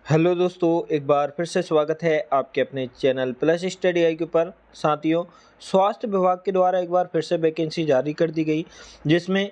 Hello दोस्तों, एक बार फिर से स्वागत है आपके अपने चैनल प्लस स्टडी आई के ऊपर। साथियों, स्वास्थ्य विभाग के द्वारा एक बार फिर से वैकेंसी जारी कर दी गई, जिसमें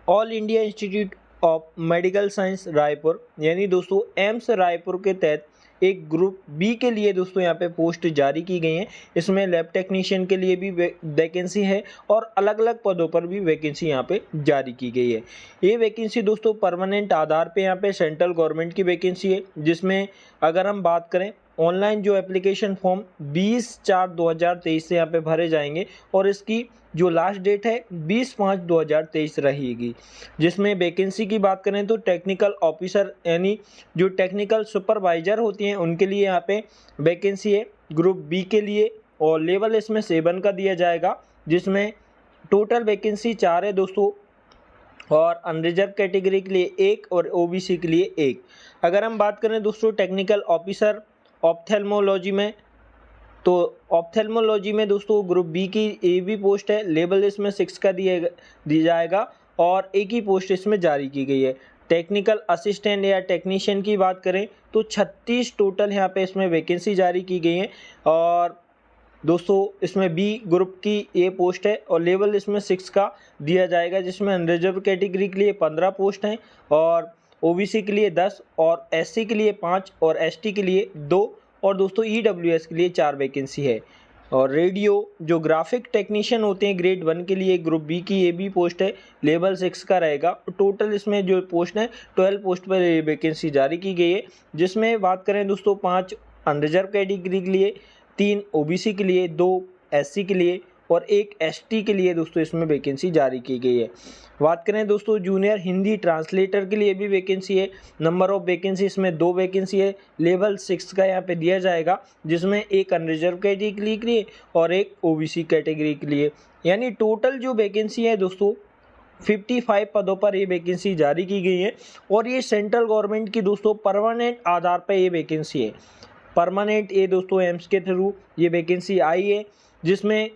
all India institute of medical science Raipur यानी दोस्तों एम्स रायपुर के तहत एक ग्रुप बी के लिए दोस्तों यहाँ पे पोस्ट जारी की गई हैं। इसमें लैब टेक्नीशियन के लिए भी वैकेंसी है और अलग अलग पदों पर भी वैकेंसी यहाँ पे जारी की गई है। ये वैकेंसी दोस्तों परमानेंट आधार पे यहाँ पे सेंट्रल गवर्नमेंट की वैकेंसी है, जिसमें अगर हम बात करें ऑनलाइन जो एप्लीकेशन फॉर्म 20/4/2023 से यहाँ पे भरे जाएंगे और इसकी जो लास्ट डेट है 20/5/2023 रहेगी। जिसमें वैकेंसी की बात करें तो टेक्निकल ऑफिसर यानी जो टेक्निकल सुपरवाइजर होती हैं उनके लिए यहाँ पे वैकेंसी है ग्रुप बी के लिए, और लेवल इसमें 7 का दिया जाएगा, जिसमें टोटल वैकेंसी 4 है दोस्तों, और अनरिजर्व कैटेगरी के लिए 1 और ओबीसी के लिए 1। अगर हम बात करें दोस्तों टेक्निकल ऑफिसर ऑप्थेल्मोलॉजी में, तो ऑप्थेल्मोलॉजी में दोस्तों ग्रुप बी की ए भी पोस्ट है, लेवल इसमें 6 का दिया जाएगा और एक ही पोस्ट इसमें जारी की गई है। टेक्निकल असिस्टेंट या टेक्नीशियन की बात करें तो 36 टोटल यहाँ पे इसमें वैकेंसी जारी की गई है, और दोस्तों इसमें बी ग्रुप की ए पोस्ट है और लेवल इसमें 6 का दिया जाएगा, जिसमें अनरिजर्व कैटेगरी के लिए 15 पोस्ट हैं और ओबीसी के लिए 10 और एससी के लिए 5 और एसटी के लिए 2 और दोस्तों ईडब्ल्यूएस के लिए 4 वैकेंसी है। और रेडियो जो ग्राफिक टेक्नीशियन होते हैं ग्रेड 1 के लिए ग्रुप बी की ये भी पोस्ट है, लेवल 6 का रहेगा। टोटल इसमें जो पोस्ट है 12 पोस्ट पर ये वैकेंसी जारी की गई है, जिसमें बात करें दोस्तों 5 अनरिजर्व कैटेगरी के लिए, 3 ओबीसी के लिए, 2 एससी के लिए और 1 एसटी के लिए दोस्तों इसमें वैकेंसी जारी की गई है। बात करें दोस्तों जूनियर हिंदी ट्रांसलेटर के लिए भी वैकेंसी है। नंबर ऑफ वैकेंसी इसमें 2 वैकेंसी है, लेवल 6 का यहाँ पे दिया जाएगा, जिसमें एक अनरिजर्व कैटेगरी के लिए और एक ओबीसी कैटेगरी के लिए, यानी टोटल जो वैकेंसी है दोस्तों 55 पदों पर ये वैकेंसी जारी की गई है। और ये सेंट्रल गवर्नमेंट की दोस्तों परमानेंट आधार पर ये वैकेंसी है। परमानेंट ये दोस्तों एम्स के थ्रू ये वैकेंसी आई है, जिसमें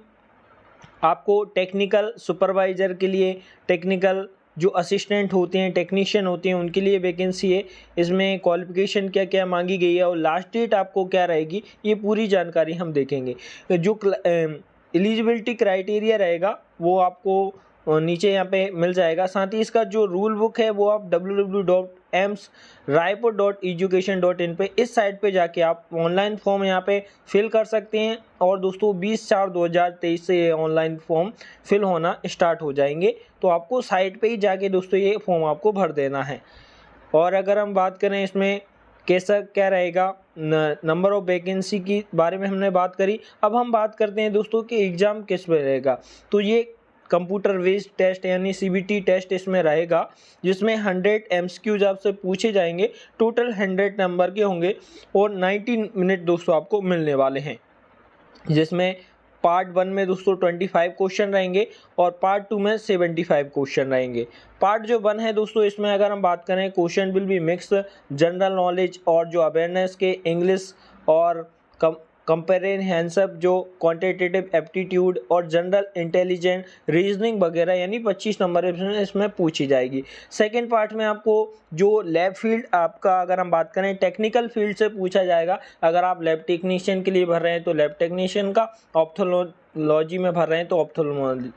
आपको टेक्निकल सुपरवाइज़र के लिए, टेक्निकल जो असिस्टेंट होते हैं, टेक्नीशियन होते हैं, उनके लिए वैकेंसी है। इसमें क्वालिफिकेशन क्या क्या मांगी गई है और लास्ट डेट आपको क्या रहेगी, ये पूरी जानकारी हम देखेंगे। जो एलिजिबिलिटी क्राइटेरिया रहेगा वो आपको नीचे यहाँ पे मिल जाएगा। साथ ही इसका जो रूल बुक है वो आप www.emsraipur.education.in पे इस साइट पे जाके आप ऑनलाइन फॉर्म यहाँ पे फिल कर सकते हैं। और दोस्तों 20/4/2023 से ये ऑनलाइन फॉर्म फिल होना स्टार्ट हो जाएंगे, तो आपको साइट पे ही जाके दोस्तों ये फॉर्म आपको भर देना है। और अगर हम बात करें इसमें कैसा क्या रहेगा, नंबर ऑफ वैकेंसी की बारे में हमने बात करी। अब हम बात करते हैं दोस्तों कि एग्ज़ाम किस में रहेगा। तो ये कंप्यूटर बेस्ड टेस्ट यानी सीबीटी टेस्ट इसमें रहेगा, जिसमें 100 एमसीक्यूज आपसे पूछे जाएंगे। टोटल 100 नंबर के होंगे और 90 मिनट दोस्तों आपको मिलने वाले हैं, जिसमें पार्ट 1 में दोस्तों 25 क्वेश्चन रहेंगे और पार्ट 2 में 75 क्वेश्चन रहेंगे। पार्ट जो 1 है दोस्तों, इसमें अगर हम बात करें question will be mix general knowledge और जो अवेयरनेस के इंग्लिश और कंप्रेहेंसिव जो क्वांटिटेटिव एप्टीट्यूड और जनरल इंटेलिजेंट रीजनिंग वगैरह यानी 25 नंबर इसमें पूछी जाएगी। सेकंड पार्ट में आपको जो लैब फील्ड आपका अगर हम बात करें टेक्निकल फील्ड से पूछा जाएगा। अगर आप लैब टेक्नीशियन के लिए भर रहे हैं तो लैब टेक्नीशियन का, ऑप्थेल्मोलॉजी में भर रहे हैं तो ऑप्थेल्मोलॉजी।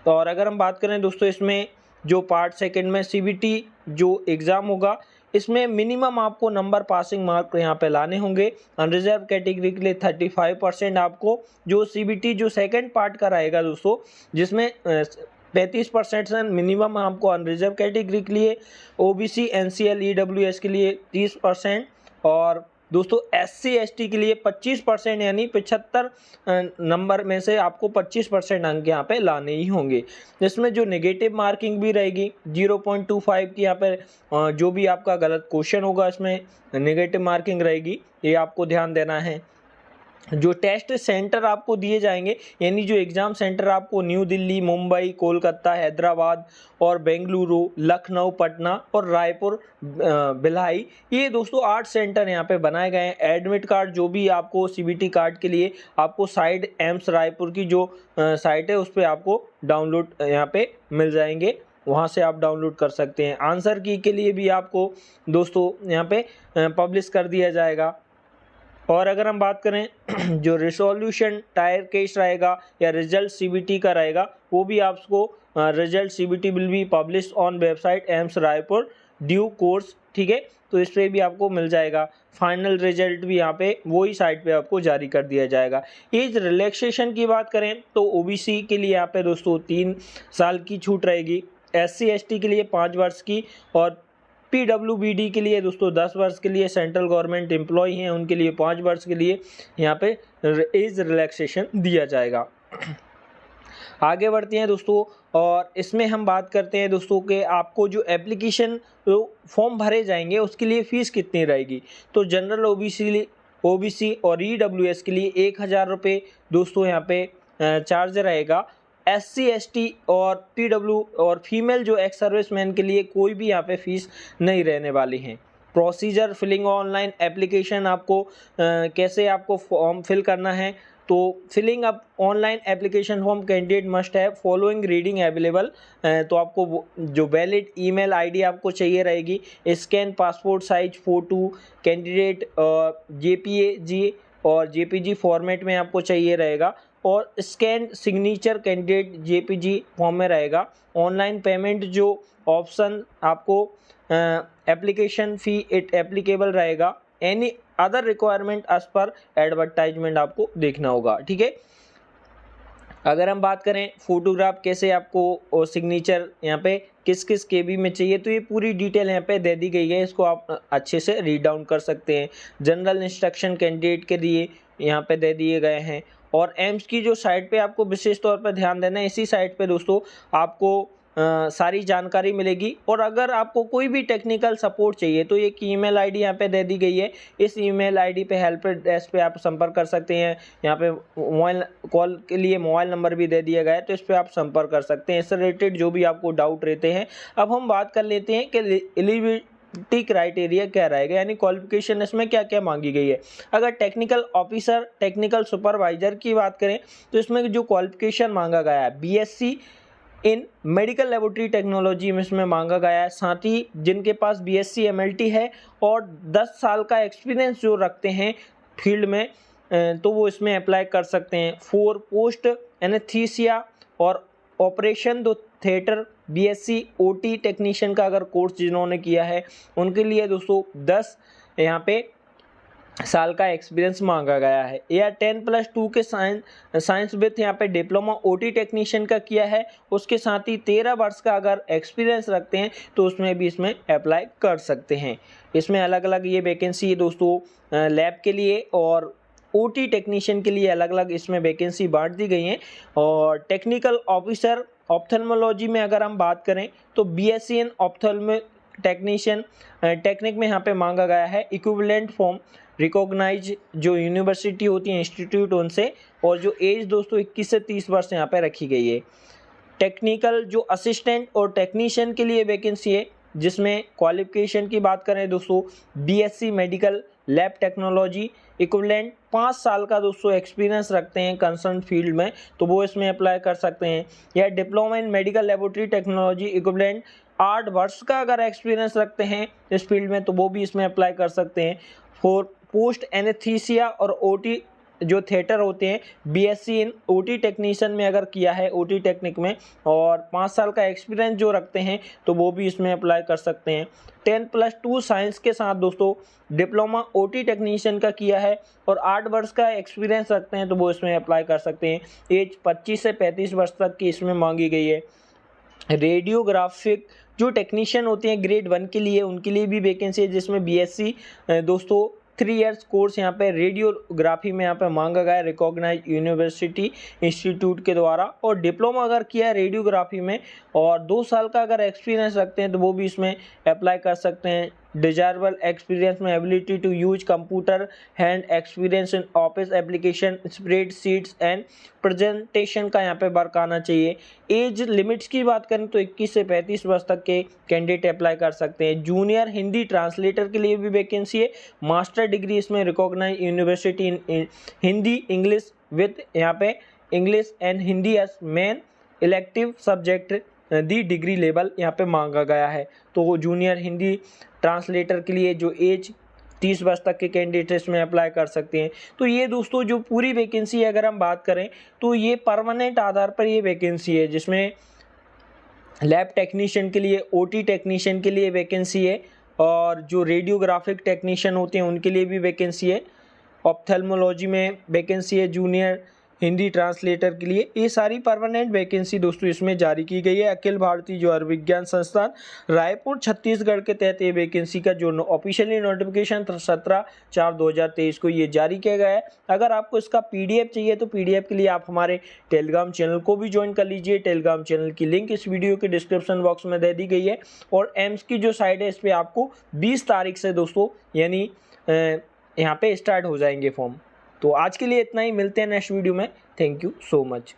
और अगर हम बात करें दोस्तों इसमें जो पार्ट सेकंड में सीबीटी जो एग्ज़ाम होगा, इसमें मिनिमम आपको नंबर पासिंग मार्क यहाँ पे लाने होंगे। अनरिजर्व कैटेगरी के लिए 35% आपको जो सीबीटी जो सेकंड पार्ट का रहेगा दोस्तों, जिसमें 35% मिनिमम आपको अनरिजर्व कैटेगरी के लिए, ओबीसी एनसीएल ईडब्ल्यूएस के लिए 30% और दोस्तों एससी एसटी के लिए 25% यानी 75 नंबर में से आपको 25% अंक यहाँ पे लाने ही होंगे। इसमें जो नेगेटिव मार्किंग भी रहेगी 0.25 की यहाँ पे जो भी आपका गलत क्वेश्चन होगा इसमें नेगेटिव मार्किंग रहेगी, ये आपको ध्यान देना है। जो टेस्ट सेंटर आपको दिए जाएंगे यानी जो एग्ज़ाम सेंटर आपको न्यू दिल्ली, मुंबई, कोलकाता, हैदराबाद और बेंगलुरु, लखनऊ, पटना और रायपुर, भिलाई, ये दोस्तों 8 सेंटर यहाँ पे बनाए गए हैं। एडमिट कार्ड जो भी आपको सीबीटी कार्ड के लिए आपको साइट एम्स रायपुर की जो साइट है उस पर आपको डाउनलोड यहाँ पे मिल जाएंगे। वहाँ से आप डाउनलोड कर सकते हैं। आंसर की के लिए भी आपको दोस्तों यहाँ पे पब्लिश कर दिया जाएगा। और अगर हम बात करें जो रिसोल्यूशन टायर केस रहेगा या रिजल्ट सीबीटी का रहेगा, वो भी आपको result CBT will be publish on website AIIMS Raipur due course, ठीक है। तो इस पर भी आपको मिल जाएगा। फाइनल रिजल्ट भी यहाँ पे वही साइट पे आपको जारी कर दिया जाएगा। एज रिलैक्सेशन की बात करें तो ओबीसी के लिए यहाँ पे दोस्तों 3 साल की छूट रहेगी, SC ST के लिए 5 वर्ष की, और PWBD के लिए दोस्तों 10 वर्ष के लिए, सेंट्रल गवर्नमेंट एम्प्लॉय हैं उनके लिए 5 वर्ष के लिए यहाँ पे एज रिलैक्सेशन दिया जाएगा। आगे बढ़ते हैं दोस्तों, और इसमें हम बात करते हैं दोस्तों कि आपको जो एप्लीकेशन फॉर्म भरे जाएंगे उसके लिए फ़ीस कितनी रहेगी। तो जनरल ओबीसी और EWS के लिए 1000 रुपये दोस्तों यहाँ पे चार्ज रहेगा। SC ST और PW और फीमेल जो एक्स सर्विसमैन के लिए कोई भी यहाँ पे फीस नहीं रहने वाली हैं। प्रोसीजर फिलिंग ऑनलाइन एप्लीकेशन, आपको कैसे आपको फॉर्म फिल करना है। तो filling up online application form candidate must have following reading available. तो आपको जो वैलिड ईमेल आईडी आपको चाहिए रहेगी, scan passport size photo candidate JPG और JPG फॉर्मेट में आपको चाहिए रहेगा, और scan signature candidate JPG form में रहेगा। ऑनलाइन पेमेंट जो ऑप्शन आपको एप्लीकेशन फ़ी इट एप्लीकेबल रहेगा। Any other requirement as per advertisement आपको देखना होगा, ठीक है। अगर हम बात करें फोटोग्राफ कैसे आपको और सिग्नेचर यहाँ पे किस किस KB में चाहिए, तो ये पूरी डिटेल यहाँ पे दे दी गई है, इसको आप अच्छे से रीड डाउन कर सकते हैं। जनरल इंस्ट्रक्शन कैंडिडेट के लिए यहाँ पे दे दिए गए हैं। और एम्स की जो साइट पे आपको विशेष तौर पर ध्यान देना है, इसी साइट पे दोस्तों आपको सारी जानकारी मिलेगी। और अगर आपको कोई भी टेक्निकल सपोर्ट चाहिए तो एक ईमेल आईडी यहाँ पे दे दी गई है, इस ईमेल आईडी पे हेल्प डेस्क पे आप संपर्क कर सकते हैं। यहाँ पे मोबाइल कॉल के लिए मोबाइल नंबर भी दे दिया गया है, तो इस पर आप संपर्क कर सकते हैं, इससे रिलेटेड जो भी आपको डाउट रहते हैं। अब हम बात कर लेते हैं कि एलिजिबिलिटी क्राइटेरिया क्या रहेगा, यानी क्वालिफिकेशन इसमें क्या क्या मांगी गई है। अगर टेक्निकल ऑफिसर टेक्निकल सुपरवाइजर की बात करें तो इसमें जो क्वालिफिकेशन मांगा गया है BSc इन मेडिकल लेबोरेटरी टेक्नोलॉजी में इसमें मांगा गया है। साथ ही जिनके पास BSc MLT है और 10 साल का एक्सपीरियंस जो रखते हैं फील्ड में, तो वो इसमें अप्लाई कर सकते हैं। 4 पोस्ट एनेस्थीसिया और ऑपरेशन दो थिएटर BSc OT टेक्नीशियन का अगर कोर्स जिन्होंने किया है उनके लिए दोस्तों 10 यहाँ पे साल का एक्सपीरियंस मांगा गया है। या 10+2 के साइंस विथ यहाँ पे डिप्लोमा OT टेक्नीशियन का किया है, उसके साथ ही 13 वर्ष का अगर एक्सपीरियंस रखते हैं तो उसमें भी इसमें अप्लाई कर सकते हैं। इसमें अलग अलग ये वैकेंसी है दोस्तों, लैब के लिए और OT टेक्नीशियन के लिए अलग अलग इसमें वैकेंसी बांट दी गई हैं। और टेक्निकल ऑफिसर ऑप्थेल्मोलॉजी में अगर हम बात करें तो BSc इन ऑप्थेल्मो टेक्नीशियन टेक्निक में यहाँ पे मांगा गया है इक्विवेलेंट फॉर्म रिकॉग्नाइज जो यूनिवर्सिटी होती है इंस्टीट्यूट उनसे, और जो एज दोस्तों 21 से 30 वर्ष यहाँ पे रखी गई है। टेक्निकल जो असिस्टेंट और टेक्नीशियन के लिए वैकेंसी है, जिसमें क्वालिफिकेशन की बात करें दोस्तों BSc medical lab technology equivalent 5 साल का दोस्तों एक्सपीरियंस रखते हैं कंसर्न फील्ड में, तो वो इसमें अप्लाई कर सकते हैं। या diploma in medical laboratory technology equivalent 8 वर्ष का अगर एक्सपीरियंस रखते हैं इस फील्ड में, तो वो भी इसमें अप्लाई कर सकते हैं। 4 पोस्ट एनेस्थीसिया और OT जो थिएटर होते हैं BSc इन OT टेक्नीशियन में अगर किया है OT टेक्निक में और 5 साल का एक्सपीरियंस जो रखते हैं तो वो भी इसमें अप्लाई कर सकते हैं। 10+2 साइंस के साथ दोस्तों डिप्लोमा OT टेक्नीशियन का किया है और 8 वर्ष का एक्सपीरियंस रखते हैं तो वो इसमें अप्लाई कर सकते हैं। एज 25 से 35 वर्ष तक की इसमें मांगी गई है। रेडियोग्राफिक जो टेक्नीशियन होते हैं ग्रेड 1 के लिए, उनके लिए भी वैकेंसी है, जिसमें BSc दोस्तों 3 इयर्स कोर्स यहाँ पे रेडियोग्राफी में यहाँ पे मांगा गया है रिकॉग्नाइज यूनिवर्सिटी इंस्टीट्यूट के द्वारा। और डिप्लोमा अगर किया है रेडियोग्राफी में और 2 साल का अगर एक्सपीरियंस रखते हैं तो वो भी इसमें अप्लाई कर सकते हैं। डिजायरेबल एक्सपीरियंस में ability to use computer hand experience in office application spreadsheets and presentation का यहाँ पे वर्क आना चाहिए। एज लिमिट्स की बात करें तो 21 से 35 वर्ष तक के कैंडिडेट अप्लाई कर सकते हैं। जूनियर हिंदी ट्रांसलेटर के लिए भी वैकेंसी है। मास्टर डिग्री इसमें recognise university in Hindi English with यहाँ पे English and Hindi as main elective subject the degree level यहाँ पे मांगा गया है। तो जूनियर हिंदी ट्रांसलेटर के लिए जो एज 30 वर्ष तक के कैंडिडेट इसमें अप्लाई कर सकते हैं। तो ये दोस्तों जो पूरी वैकेंसी है अगर हम बात करें तो ये परमानेंट आधार पर ये वैकेंसी है, जिसमें लैब टेक्नीशियन के लिए, ओटी टेक्नीशियन के लिए वैकेंसी है, और जो रेडियोग्राफिक टेक्नीशियन होते हैं उनके लिए भी वैकेंसी है, ऑप्थेल्मोलॉजी में वैकेंसी है, जूनियर हिंदी ट्रांसलेटर के लिए। ये सारी परमानेंट वैकेंसी दोस्तों इसमें जारी की गई है। अखिल भारतीय जो आयुर्विज्ञान संस्थान रायपुर छत्तीसगढ़ के तहत ये वैकेंसी का जो ऑफिशियली नोटिफिकेशन 17/4/2023 को ये जारी किया गया है। अगर आपको इसका पीडीएफ चाहिए तो पीडीएफ के लिए आप हमारे टेलीग्राम चैनल को भी ज्वाइन कर लीजिए। टेलीग्राम चैनल की लिंक इस वीडियो के डिस्क्रिप्शन बॉक्स में दे दी गई है। और एम्स की जो साइट है इस पर आपको 20 तारीख से दोस्तों यानी यहाँ पे स्टार्ट हो जाएंगे फॉर्म। तो आज के लिए इतना ही, मिलते हैं नेक्स्ट वीडियो में। Thank you so much.